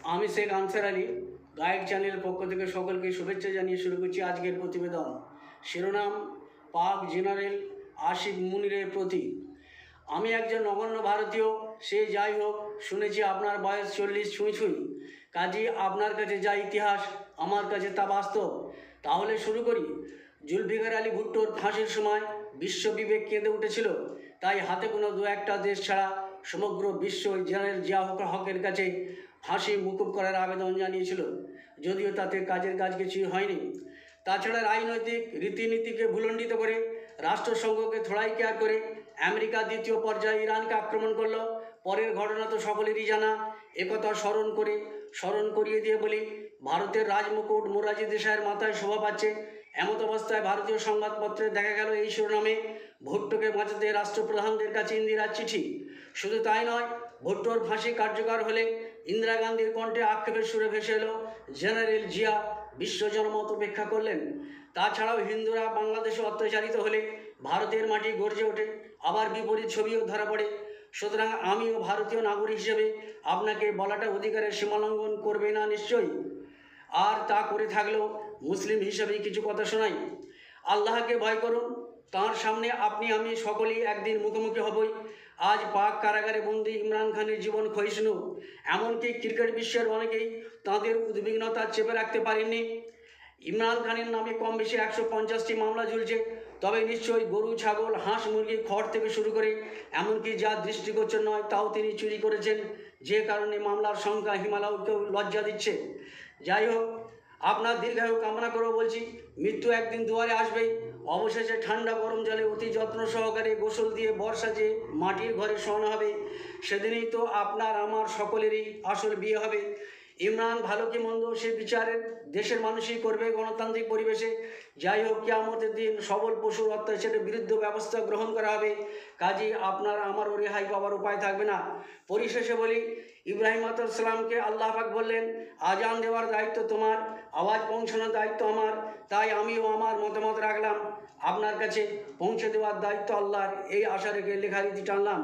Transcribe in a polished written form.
আমি Sheikh answer Ali guide চ্যানেলের পক্ষ থেকে সকলকে শুভেচ্ছা জানিয়ে শুরু করছি আজকের প্রতিবেদন। শিরোনাম: পাক জেনারেল আসিফ মুনিরের প্রতি। আমি একজন নগণ্য ভারতীয়, সে যাই হোক, শুনেছি আপনার বয়স 40 ছুঁই ছুঁই। কাজী আপনার কাছে যা ইতিহাস, আমার কাছে তা বাস্তব। তাহলে শুরু করি। জুলফিকার আলী ভুট্টোর ফাঁসির সময় বিশ্ব বিবেক কেঁদে উঠেছিল, তাই হাতে কোনো দু একটা দেশ ছাড়া সমগ্র বিশ্ব জেনারেল জিয়া হকের কাছে ফাঁসি মুকুব করার আবেদন জানিয়েছিল, যদিও তাতে কাজের কাজ কিছুই হয়নি। তাছাড়া রাজনৈতিক রীতিনীতিকে ভুলণ্ডিত করে, রাষ্ট্রসংঘকে থোড়াই কেয়ার করে আমেরিকা দ্বিতীয় পর্যায়ে ইরানকে আক্রমণ করল। পরের ঘটনা তো সকলেরই জানা। একথা স্মরণ করিয়ে দিয়ে বলি, ভারতের রাজমুকুট মোরারজি দেশাইয়ের মাথায় শোভা পাচ্ছে। এমত অবস্থায় ভারতীয় সংবাদপত্রে দেখা গেল এই শিরোনামে: ভুট্টোকে বাঁচাতে রাষ্ট্রপ্রধানদের কাছে ইন্দিরার চিঠি। শুধু তাই নয়, ভুট্টোর ফাঁসি কার্যকর হলে ইন্দিরা গান্ধীর কণ্ঠে আক্ষেপের সুরে ভেসে এলো, জেনারেল জিয়া বিশ্ব জনমত উপেক্ষা করলেন। তাছাড়াও হিন্দুরা বাংলাদেশে অত্যাচারিত হলে ভারতের মাটি গর্জে ওঠে, আবার বিপরীত ছবিও ধরা পড়ে। সুতরাং আমিও ভারতীয় নাগরিক হিসেবে আপনাকে বলাটা অধিকারের সীমালঙ্ঘন করবে না নিশ্চয়ই। আর তা করে থাকলেও মুসলিম হিসেবেই কিছু কথা শোনাই। আল্লাহকে ভয় করুন, তাঁর সামনে আপনি আমি সকলেই একদিন মুখোমুখি হবই। আজ পাক কারাগারে বন্দী ইমরান খানের জীবন ক্ষয়িষ্ণু। এমনকি ক্রিকেট বিশ্বের অনেকেই তাঁদের উদ্বিগ্নতা চেপে রাখতে পারেননি। ইমরান খানের নামে কম বেশি 150টি মামলা ঝুলছে, তবে নিশ্চয়ই গরু, ছাগল, হাঁস, মুরগি, খড় থেকে শুরু করে এমনকি যা দৃষ্টিগোচর নয় তাও তিনি চুরি করেছেন, যে কারণে মামলার সংখ্যা হিমালয়কেও লজ্জা দিচ্ছে। যাই হোক, আপনার দীর্ঘায়ু কামনা করেও বলছি, মৃত্যু একদিন দুয়ারে আসবেই। অবশেষে ঠান্ডা গরম জলে অতি যত্ন সহকারে গোসল দিয়ে বর্ষা যে মাটির ঘরে শোয়ানো হবে, সেদিনেই তো আপনার আমার সকলেরই আসল বিয়ে হবে। ইমরান ভালো কি মন্দ সে বিচারের দেশের মানুষই করবে গণতান্ত্রিক পরিবেশে। যাই হোক, কিয়ামতের দিন সবল পশুর অত্যাচারের বিরুদ্ধে ব্যবস্থা গ্রহণ করা হবে। কাজেই আপনার আমারও রেহাই পাওয়ার উপায় থাকবে না। পরিশেষে বলি, ইব্রাহিম আলাইহিসসালামকে আল্লাহ পাক বললেন, আজান দেওয়ার দায়িত্ব তোমার, আওয়াজ পৌঁছানোর দায়িত্ব আমার। তাই আমিও আমার মতামত রাখলাম, আপনার কাছে পৌঁছে দেওয়ার দায়িত্ব আল্লাহর, এই আশা রেখে লেখারীতি টানলাম।